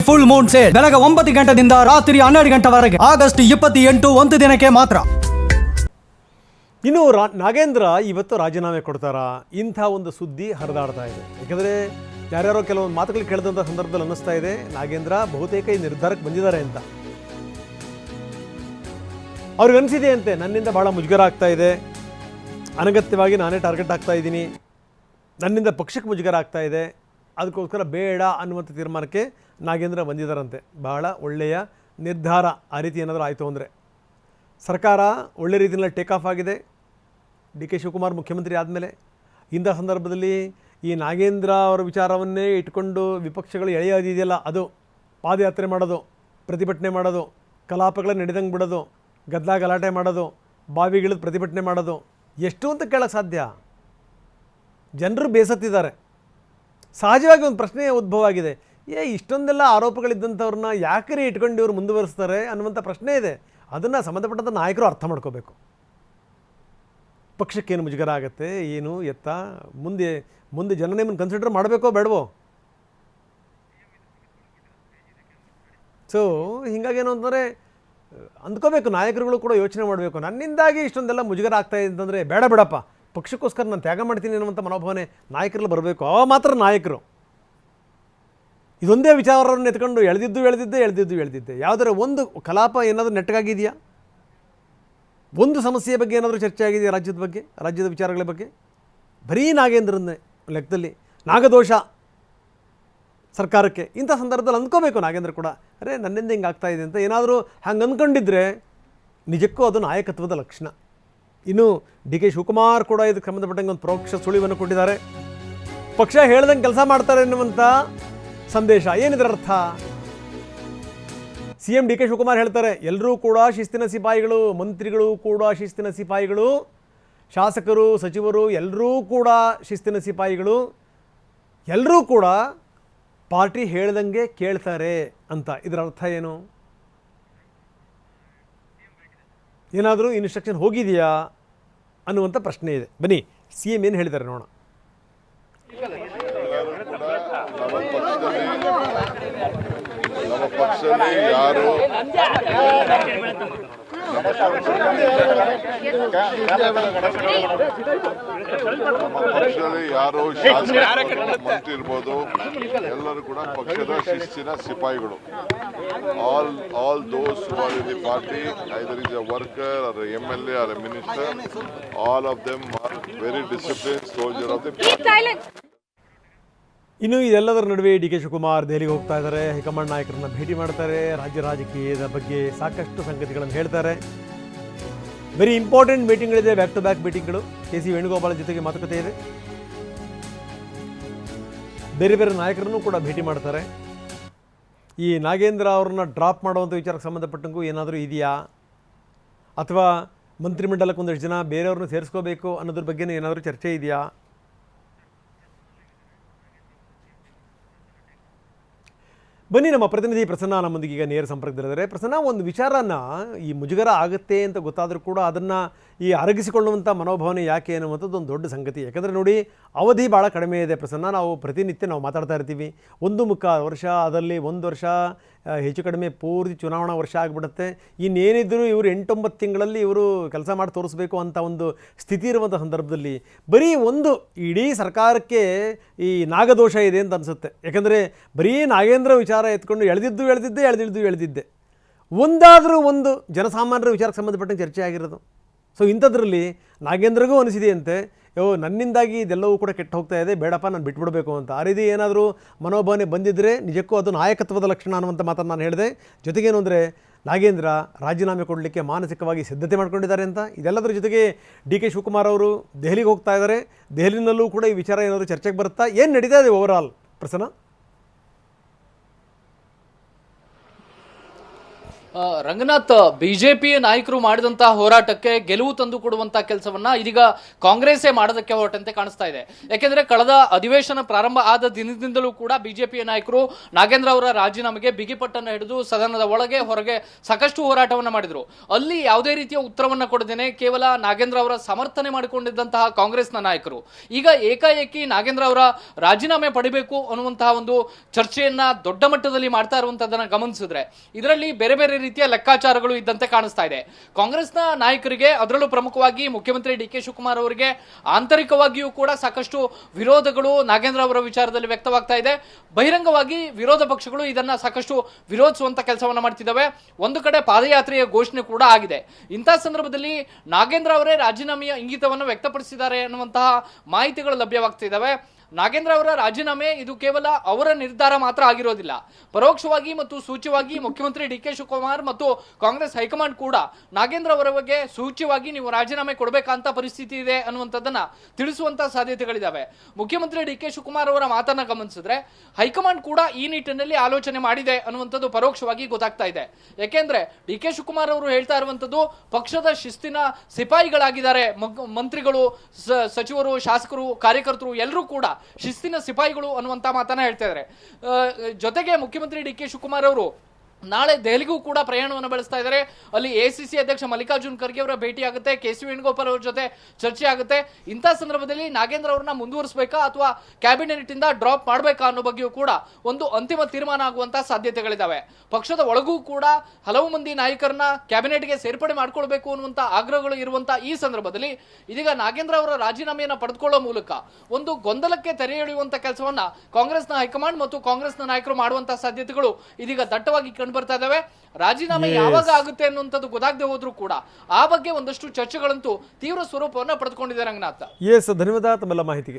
Full Moon sale ಬೆಳಗ್ಗೆ 9 ಗಂಟೆಯಿಂದ ರಾತ್ರಿ 12 ಗಂಟೆವರೆಗೆ ಆಗಸ್ಟ್ 28 ಒಂದು ದಿನಕ್ಕೆ ಮಾತ್ರ. ಇನ್ನು ನಾಗೇಂದ್ರ ಇವತ್ತು ರಾಜೀನಾಮೆ ಕೊಡ್ತಾರಾ? ಇಂಥ ಒಂದು ಸುದ್ದಿ ಹರಿದಾಡ್ತಾ ಇದೆ. ಯಾಕಂದರೆ ಯಾರ್ಯಾರೋ ಕೆಲವೊಂದು ಮಾತುಗಳು ಕೇಳಿದಂಥ ಸಂದರ್ಭದಲ್ಲಿ ಅನ್ನಿಸ್ತಾ ಇದೆ ನಾಗೇಂದ್ರ ಬಹುತೇಕ ಈ ನಿರ್ಧಾರಕ್ಕೆ ಬಂದಿದ್ದಾರೆ ಅಂತ. ಅವ್ರಿಗೆ ಅನಿಸಿದೆ ಅಂತೆ, ನನ್ನಿಂದ ಭಾಳ ಮುಜುಗರ ಆಗ್ತಾ ಇದೆ, ಅನಗತ್ಯವಾಗಿ ನಾನೇ ಟಾರ್ಗೆಟ್ ಆಗ್ತಾ ಇದ್ದೀನಿ, ನನ್ನಿಂದ ಪಕ್ಷಕ್ಕೆ ಮುಜುಗರ ಆಗ್ತಾ ಇದೆ, ಅದಕ್ಕೋಸ್ಕರ ಬೇಡ ಅನ್ನುವಂಥ ತೀರ್ಮಾನಕ್ಕೆ ನಾಗೇಂದ್ರ ಬಂದಿದ್ದಾರಂತೆ. ಬಹಳ ಒಳ್ಳೆಯ ನಿರ್ಧಾರ. ಆ ರೀತಿ ಏನಾದರೂ ಆಯಿತು ಅಂದರೆ ಸರ್ಕಾರ ಒಳ್ಳೆ ರೀತಿಯಲ್ಲಿ ಟೇಕ್ ಆಫ್ ಆಗಿದೆ. ಡಿ ಕೆ ಶಿವಕುಮಾರ್ ಮುಖ್ಯಮಂತ್ರಿ ಆದಮೇಲೆ ಇಂಥ ಸಂದರ್ಭದಲ್ಲಿ ಈ ನಾಗೇಂದ್ರ ಅವರ ವಿಚಾರವನ್ನೇ ಇಟ್ಕೊಂಡು ವಿಪಕ್ಷಗಳು ಎಳೆಯೋದಿದೆಯಲ್ಲ, ಅದು ಪಾದಯಾತ್ರೆ ಮಾಡೋದು, ಪ್ರತಿಭಟನೆ ಮಾಡೋದು, ಕಲಾಪಗಳನ್ನ ನಡೆದಂಗೆ ಬಿಡೋದು, ಗಲಾಟೆ ಮಾಡೋದು, ಬಾವಿಗಿಳಿದು ಪ್ರತಿಭಟನೆ ಮಾಡೋದು, ಎಷ್ಟು ಅಂತ ಕೇಳೋಕ್ಕೆ ಸಾಧ್ಯ? ಜನರು ಬೇಸತ್ತಿದ್ದಾರೆ. ಸಹಜವಾಗಿ ಒಂದು ಪ್ರಶ್ನೆ ಉದ್ಭವ ಆಗಿದೆ, ಇಷ್ಟೊಂದೆಲ್ಲ ಆರೋಪಗಳಿದ್ದಂಥವ್ರನ್ನ ಯಾಕರಿ ಇಟ್ಕೊಂಡು ಇವರು ಮುಂದುವರಿಸ್ತಾರೆ ಅನ್ನುವಂಥ ಪ್ರಶ್ನೆ ಇದೆ. ಅದನ್ನು ಸಂಬಂಧಪಟ್ಟಂಥ ನಾಯಕರು ಅರ್ಥ ಮಾಡ್ಕೋಬೇಕು. ಪಕ್ಷಕ್ಕೇನು ಮುಜುಗರ ಆಗುತ್ತೆ, ಏನು ಎತ್ತ, ಮುಂದೆ ಜನ ನಿಮ್ಮನ್ನು ಕನ್ಸಿಡರ್ ಮಾಡಬೇಕೋ ಬೇಡವೋ? ಸೊ ಹೀಗಾಗೇನು ಅಂತಂದರೆ ಅಂದ್ಕೋಬೇಕು, ನಾಯಕರುಗಳು ಕೂಡ ಯೋಚನೆ ಮಾಡಬೇಕು. ನನ್ನಿಂದಾಗಿ ಇಷ್ಟೊಂದೆಲ್ಲ ಮುಜುಗರ ಆಗ್ತಾಯಿದೆ ಅಂತಂದರೆ ಬೇಡ ಬಿಡಪ್ಪ, ಪಕ್ಷಕ್ಕೋಸ್ಕರ ನಾನು ತ್ಯಾಗ ಮಾಡ್ತೀನಿ ಅನ್ನುವಂಥ ಮನೋಭಾವನೆ ನಾಯಕರಲ್ಲಿ ಬರಬೇಕು. ಅವ ಮಾತ್ರ ನಾಯಕರು. ಇದೊಂದೇ ವಿಚಾರವನ್ನು ಎತ್ಕೊಂಡು ಎಳೆದಿದ್ದೆ ಯಾವುದರ ಒಂದು ಕಲಾಪ ಏನಾದರೂ ನೆಟ್ಟಗಾಗಿದೆಯಾ? ಒಂದು ಸಮಸ್ಯೆಯ ಬಗ್ಗೆ ಏನಾದರೂ ಚರ್ಚೆ ಆಗಿದೆಯಾ? ರಾಜ್ಯದ ವಿಚಾರಗಳ ಬಗ್ಗೆ ಬರೀ ನಾಗೇಂದ್ರನ್ನೇ ಲೆಕ್ಕದಲ್ಲಿ ನಾಗದೋಷ ಸರ್ಕಾರಕ್ಕೆ. ಇಂಥ ಸಂದರ್ಭದಲ್ಲಿ ಅಂದ್ಕೋಬೇಕು ನಾಗೇಂದ್ರ ಕೂಡ, ಅರೆ ನನ್ನಿಂದ ಹಿಂಗೆ ಆಗ್ತಾ ಇದೆ ಅಂತ ಏನಾದರೂ ಹಂಗೆ ಅಂದ್ಕೊಂಡಿದ್ರೆ ನಿಜಕ್ಕೂ ಅದು ನಾಯಕತ್ವದ ಲಕ್ಷಣ. ಇನ್ನು ಡಿ ಕೆ ಶಿವಕುಮಾರ್ ಕೂಡ ಇದಕ್ಕೆ ಸಂಬಂಧಪಟ್ಟಂಗೆ ಒಂದು ಪರೋಕ್ಷ ಸುಳಿವನ್ನು ಕೊಟ್ಟಿದ್ದಾರೆ. ಪಕ್ಷ ಹೇಳ್ದಂಗೆ ಕೆಲಸ ಮಾಡ್ತಾರೆ ಎನ್ನುವಂಥ ಸಂದೇಶ. ಏನಿದ್ರ ಅರ್ಥ? C M D K Shivakumar ಹೇಳ್ತಾರೆ, ಎಲ್ಲರೂ ಕೂಡ ಶಿಸ್ತಿನ ಸಿಪಾಯಿಗಳು, ಮಂತ್ರಿಗಳು ಕೂಡ ಶಿಸ್ತಿನ ಸಿಪಾಯಿಗಳು, ಶಾಸಕರು ಸಚಿವರು ಎಲ್ಲರೂ ಕೂಡ ಶಿಸ್ತಿನ ಸಿಪಾಯಿಗಳು, ಎಲ್ಲರೂ ಕೂಡ ಪಾರ್ಟಿ ಹೇಳ್ದಂಗೆ ಕೇಳ್ತಾರೆ ಅಂತ. ಇದರ ಅರ್ಥ ಏನು? ಏನಾದರೂ ಇನ್ಸ್ಟ್ರಕ್ಷನ್ ಹೋಗಿದೆಯಾ ಅನ್ನುವಂಥ ಪ್ರಶ್ನೆ ಇದೆ. ಬನ್ನಿ ಸಿ ಎಂ ಏನು ಹೇಳಿದ್ದಾರೆ ನೋಡೋಣ. ನಮ್ಮ ಪಕ್ಷದಲ್ಲಿ ಯಾರು ಮಂತ್ರಿ ಇರ್ಬೋದು, ಎಲ್ಲರೂ ಕೂಡ ಪಕ್ಷದ ಶಿಸ್ತಿನ ಸಿಪಾಯಿಗಳು. All those who are in the party, either is a worker or MLA or a minister, all of them are very discipline soldier of the party. ಇನ್ನು ಇದೆಲ್ಲದರ ನಡುವೆ ಡಿ ಕೆ ಶಿವಕುಮಾರ್ ದೆಹಲಿಗೆ ಹೋಗ್ತಾ ಇದ್ದಾರೆ, ಹೈಕಮಾಂಡ್ ನಾಯಕರನ್ನ ಭೇಟಿ ಮಾಡ್ತಾರೆ, ರಾಜ್ಯ ರಾಜಕೀಯದ ಬಗ್ಗೆ ಸಾಕಷ್ಟು ಸಂಗತಿಗಳನ್ನು ಹೇಳ್ತಾರೆ. ವೆರಿ ಇಂಪಾರ್ಟೆಂಟ್ ಮೀಟಿಂಗ್ಗಳಿದೆ, ಬ್ಯಾಕ್ ಟು ಬ್ಯಾಕ್ ಮೀಟಿಂಗ್ಗಳು. ಕೆ ಸಿ ವೇಣುಗೋಪಾಲ್ ಜೊತೆಗೆ ಮಾತುಕತೆ ಇದೆ. ಬೇರೆ ಬೇರೆ ನಾಯಕರನ್ನು ಕೂಡ ಭೇಟಿ ಮಾಡ್ತಾರೆ. ಈ ನಾಗೇಂದ್ರ ಅವ್ರನ್ನ ಡ್ರಾಪ್ ಮಾಡುವಂಥ ವಿಚಾರಕ್ಕೆ ಸಂಬಂಧಪಟ್ಟಂಗೂ ಏನಾದರೂ ಇದೆಯಾ, ಅಥವಾ ಮಂತ್ರಿಮಂಡಲಕ್ಕೆ ಒಂದಷ್ಟು ಜನ ಬೇರೆಯವ್ರನ್ನ ಸೇರಿಸ್ಕೋಬೇಕು ಅನ್ನೋದ್ರ ಬಗ್ಗೆ ಏನಾದರೂ ಚರ್ಚೆ ಇದೆಯಾ? ಬನ್ನಿ, ನಮ್ಮ ಪ್ರತಿನಿಧಿ ಪ್ರಸನ್ನ ನಮ್ಮೊಂದಿಗೆ ಈಗ ನೇರ ಸಂಪರ್ಕದಲ್ಲಿದ್ದಾರೆ. ಪ್ರಸನ್ನ, ಒಂದು ವಿಚಾರನ ಈ ಮುಜುಗರ ಆಗುತ್ತೆ ಅಂತ ಗೊತ್ತಾದರೂ ಕೂಡ ಅದನ್ನು ಈ ಅರಗಿಸಿಕೊಳ್ಳುವಂಥ ಮನೋಭಾವನೆ ಯಾಕೆ ಅನ್ನುವಂಥದ್ದು ಒಂದು ದೊಡ್ಡ ಸಂಗತಿ. ಯಾಕಂದರೆ ನೋಡಿ, ಅವಧಿ ಭಾಳ ಕಡಿಮೆ ಇದೆ ಪ್ರಸನ್ನ. ನಾವು ಪ್ರತಿನಿತ್ಯ ಮಾತಾಡ್ತಾ ಇರ್ತೀವಿ, 1.25 ವರ್ಷ, ಅದರಲ್ಲಿ 1 ವರ್ಷ ಹೆಚ್ಚು ಕಡಿಮೆ ಪೂರ್ತಿ ಚುನಾವಣಾ ವರ್ಷ ಆಗಿಬಿಡುತ್ತೆ. ಇನ್ನೇನಿದ್ದರೂ ಇವರು 8-9 ತಿಂಗಳಲ್ಲಿ ಇವರು ಕೆಲಸ ಮಾಡಿ ತೋರಿಸ್ಬೇಕು ಅಂತ ಒಂದು ಸ್ಥಿತಿ ಇರುವಂಥ ಸಂದರ್ಭದಲ್ಲಿ ಬರೀ ಒಂದು ಇಡೀ ಸರ್ಕಾರಕ್ಕೆ ಈ ನಾಗದೋಷ ಇದೆ ಅಂತ ಅನಿಸುತ್ತೆ. ಯಾಕಂದರೆ ಬರೀ ನಾಗೇಂದ್ರ ವಿಚಾರ ಎತ್ಕೊಂಡು ಎಳೆದಿದ್ದೆ ಒಂದಾದರೂ ಒಂದು ಜನಸಾಮಾನ್ಯರ ವಿಚಾರಕ್ಕೆ ಸಂಬಂಧಪಟ್ಟಂಗೆ ಚರ್ಚೆ ಆಗಿರೋದು. ಸೊ ಇಂಥದ್ರಲ್ಲಿ ನಾಗೇಂದ್ರಗೂ ಅನಿಸಿದೆಯಂತೆ, ನನ್ನಿಂದಾಗಿ ಇದೆಲ್ಲವೂ ಕೂಡ ಕೆಟ್ಟು ಹೋಗ್ತಾ ಇದೆ, ಬೇಡಪ್ಪ ನಾನು ಬಿಟ್ಬಿಡಬೇಕು ಅಂತ. ಆ ರೀತಿ ಏನಾದರೂ ಮನೋಭಾವನೆ ಬಂದಿದ್ದರೆ ನಿಜಕ್ಕೂ ಅದು ನಾಯಕತ್ವದ ಲಕ್ಷಣ ಅನ್ನುವಂಥ ಮಾತನ್ನು ನಾನು ಹೇಳಿದೆ. ಜೊತೆಗೇನು ಅಂದರೆ ನಾಗೇಂದ್ರ ರಾಜೀನಾಮೆ ಕೊಡಲಿಕ್ಕೆ ಮಾನಸಿಕವಾಗಿ ಸಿದ್ಧತೆ ಮಾಡ್ಕೊಂಡಿದ್ದಾರೆ ಅಂತ. ಇದೆಲ್ಲದರ ಜೊತೆಗೆ ಡಿ ಕೆ ಶಿವಕುಮಾರ್ ಅವರು ದೆಹಲಿಗೆ ಹೋಗ್ತಾ ಇದ್ದಾರೆ. ದೆಹಲಿನಲ್ಲೂ ಕೂಡ ಈ ವಿಚಾರ ಏನಾದರೂ ಚರ್ಚೆಗೆ ಬರುತ್ತಾ? ಏನು ನಡೀತಾ ಇದೆ over all Prasanna? Ranganath, BJP ನಾಯಕರು ಮಾಡಿದಂತಹ ಹೋರಾಟಕ್ಕೆ ಗೆಲುವು ತಂದು ಕೊಡುವಂತ ಕೆಲಸವನ್ನ ಇದೀಗ ಕಾಂಗ್ರೆಸ್ಸೇ ಮಾಡೋದಕ್ಕೆ ಹೊರಟಂತೆ ಕಾಣಿಸ್ತಾ ಇದೆ. ಯಾಕೆಂದ್ರೆ ಕಳೆದ ಅಧಿವೇಶನ ಪ್ರಾರಂಭ ಆದ ದಿನದಿಂದಲೂ ಕೂಡ ಬಿಜೆಪಿಯ ನಾಯಕರು ನಾಗೇಂದ್ರ ಅವರ ರಾಜೀನಾಮೆಗೆ ಬಿಗಿಪಟ್ಟನ್ನು ಹಿಡಿದು ಸದನದ ಒಳಗೆ ಹೊರಗೆ ಸಾಕಷ್ಟು ಹೋರಾಟವನ್ನ ಮಾಡಿದ್ರು. ಅಲ್ಲಿ ಯಾವುದೇ ರೀತಿಯ ಉತ್ತರವನ್ನ ಕೊಡದೇನೆ ಕೇವಲ ನಾಗೇಂದ್ರ ಅವರ ಸಮರ್ಥನೆ ಮಾಡಿಕೊಂಡಿದ್ದಂತಹ ಕಾಂಗ್ರೆಸ್ನ ನಾಯಕರು ಈಗ ಏಕಾಏಕಿ ನಾಗೇಂದ್ರ ಅವರ ರಾಜೀನಾಮೆ ಪಡಿಬೇಕು ಅನ್ನುವಂತಹ ಒಂದು ಚರ್ಚೆಯನ್ನ ದೊಡ್ಡ ಮಟ್ಟದಲ್ಲಿ ಮಾಡ್ತಾ ಇರುವಂತದನ್ನ ಗಮನಿಸಿದ್ರೆ ಇದರಲ್ಲಿ ಬೇರೆ ಬೇರೆ ರೀತಿಯ ಲೆಕ್ಕಾಚಾರಗಳು ಇದ್ದಂತೆ ಕಾಣಿಸ್ತಾ ಇದೆ. ಕಾಂಗ್ರೆಸ್ನ ನಾಯಕರಿಗೆ, ಅದರಲ್ಲೂ ಪ್ರಮುಖವಾಗಿ ಮುಖ್ಯಮಂತ್ರಿ ಡಿ.ಕೆ. ಶಿವಕುಮಾರ್ ಅವರಿಗೆ ಆಂತರಿಕವಾಗಿಯೂ ಕೂಡ ಸಾಕಷ್ಟು ವಿರೋಧಗಳು ನಾಗೇಂದ್ರ ಅವರ ವಿಚಾರದಲ್ಲಿ ವ್ಯಕ್ತವಾಗ್ತಾ ಇದೆ. ಬಹಿರಂಗವಾಗಿ ವಿರೋಧ ಪಕ್ಷಗಳು ಇದನ್ನ ಸಾಕಷ್ಟು ವಿರೋಧಿಸುವಂತ ಕೆಲಸವನ್ನ ಮಾಡ್ತಿದ್ದಾವೆ. ಒಂದು ಕಡೆ ಪಾದಯಾತ್ರೆಯ ಘೋಷಣೆ ಕೂಡ ಆಗಿದೆ. ಇಂತಹ ಸಂದರ್ಭದಲ್ಲಿ ನಾಗೇಂದ್ರ ಅವರೇ ರಾಜೀನಾಮೆಯ ಇಂಗಿತವನ್ನು ವ್ಯಕ್ತಪಡಿಸಿದ್ದಾರೆ ಅನ್ನುವಂತಹ ಮಾಹಿತಿಗಳು ಲಭ್ಯವಾಗ್ತಿದ್ದಾವೆ. ನಾಗೇಂದ್ರ ಅವರ ರಾಜೀನಾಮೆ ಇದು ಕೇವಲ ಅವರ ನಿರ್ಧಾರ ಮಾತ್ರ ಆಗಿರೋದಿಲ್ಲ. ಪರೋಕ್ಷವಾಗಿ ಮತ್ತು ಸೂಚ್ಯವಾಗಿ ಮುಖ್ಯಮಂತ್ರಿ ಡಿ.ಕೆ. ಶಿವಕುಮಾರ್ ಮತ್ತು ಕಾಂಗ್ರೆಸ್ ಹೈಕಮಾಂಡ್ ಕೂಡ ನಾಗೇಂದ್ರ ಅವರ ಬಗ್ಗೆ ಸೂಚ್ಯವಾಗಿ ನೀವು ರಾಜೀನಾಮೆ ಕೊಡಬೇಕಂತ ಪರಿಸ್ಥಿತಿ ಇದೆ ಅನ್ನುವಂಥದ್ದನ್ನ ತಿಳಿಸುವಂತ ಸಾಧ್ಯತೆಗಳಿದಾವೆ. ಮುಖ್ಯಮಂತ್ರಿ ಡಿ.ಕೆ. ಶಿವಕುಮಾರ್ ಅವರ ಮಾತನ್ನ ಗಮನಿಸಿದ್ರೆ ಹೈಕಮಾಂಡ್ ಕೂಡ ಈ ನಿಟ್ಟಿನಲ್ಲಿ ಆಲೋಚನೆ ಮಾಡಿದೆ ಅನ್ನುವಂಥದ್ದು ಪರೋಕ್ಷವಾಗಿ ಗೊತ್ತಾಗ್ತಾ ಇದೆ. ಯಾಕೆಂದ್ರೆ ಡಿ.ಕೆ. ಶಿವಕುಮಾರ್ ಅವರು ಹೇಳ್ತಾ ಇರುವಂತದ್ದು ಪಕ್ಷದ ಶಿಸ್ತಿನ ಸಿಪಾಯಿಗಳಾಗಿದ್ದಾರೆ ಮಂತ್ರಿಗಳು, ಸಚಿವರು, ಶಾಸಕರು, ಕಾರ್ಯಕರ್ತರು ಎಲ್ಲರೂ ಕೂಡ ಶಿಸ್ತಿನ ಸಿಪಾಯಿಗಳು ಅನ್ನುವಂತ ಮಾತನ್ನ ಹೇಳ್ತಾ ಇದ್ದಾರೆ. ಜೊತೆಗೆ ಮುಖ್ಯಮಂತ್ರಿ ಡಿ.ಕೆ. ಶಿವಕುಮಾರ್ ಅವರು ನಾಳೆ ದೆಹಲಿಗೂ ಕೂಡ ಪ್ರಯಾಣವನ್ನು ಬೆಳೆಸ್ತಾ ಇದ್ದಾರೆ. ಅಲ್ಲಿ ಎಸಿಸಿ ಅಧ್ಯಕ್ಷ ಮಲ್ಲಿಕಾರ್ಜುನ್ ಖರ್ಗೆ ಅವರ ಭೇಟಿ ಆಗುತ್ತೆ, ಕೆ.ಸಿ. ವೇಣುಗೋಪಾಲ್ ಅವರ ಜೊತೆ ಚರ್ಚೆ ಆಗುತ್ತೆ. ಇಂಥ ಸಂದರ್ಭದಲ್ಲಿ ನಾಗೇಂದ್ರ ಅವರನ್ನ ಮುಂದುವರಿಸಬೇಕಾ ಅಥವಾ ಕ್ಯಾಬಿನೆಟ್ ಇಂದ ಡ್ರಾಪ್ ಮಾಡಬೇಕಾ ಅನ್ನೋ ಬಗ್ಗೆಯೂ ಕೂಡ ಒಂದು ಅಂತಿಮ ತೀರ್ಮಾನ ಆಗುವಂತ ಸಾಧ್ಯತೆಗಳಿದಾವೆ. ಪಕ್ಷದ ಒಳಗೂ ಕೂಡ ಹಲವು ಮಂದಿ ನಾಯಕರನ್ನ ಕ್ಯಾಬಿನೆಟ್ಗೆ ಸೇರ್ಪಡೆ ಮಾಡ್ಕೊಳ್ಬೇಕು ಅನ್ನುವಂತ ಆಗ್ರಹಗಳು ಇರುವಂತ ಈ ಸಂದರ್ಭದಲ್ಲಿ ಇದೀಗ ನಾಗೇಂದ್ರ ಅವರ ರಾಜೀನಾಮೆಯನ್ನ ಪಡೆದುಕೊಳ್ಳೋ ಮೂಲಕ ಒಂದು ಗೊಂದಲಕ್ಕೆ ತೆರೆ ಎಳೆಯುವಂತ ಕೆಲಸವನ್ನ ಕಾಂಗ್ರೆಸ್ನ ಹೈಕಮಾಂಡ್ ಮತ್ತು ಕಾಂಗ್ರೆಸ್ನ ನಾಯಕರು ಮಾಡುವಂತಹ ಸಾಧ್ಯತೆಗಳು ಇದೀಗ ದಟ್ಟವಾಗಿ ಬರ್ತಾ ಇದಾವೆ. ರಾಜೀನಾಮೆ ಯಾವಾಗ ಆಗುತ್ತೆ ಅನ್ನುವಂಥದ್ದು ಗೊತ್ತಾಗದೆ ಹೋದ್ರೂ ಕೂಡ ಆ ಬಗ್ಗೆ ಒಂದಷ್ಟು ಚರ್ಚೆಗಳಂತೂ ತೀವ್ರ ಸ್ವರೂಪವನ್ನು ಪಡೆದುಕೊಂಡಿದೆ. ರಂಗನಾಥ್, ಧನ್ಯವಾದ ತಮ್ಮೆಲ್ಲ ಮಾಹಿತಿಗೆ.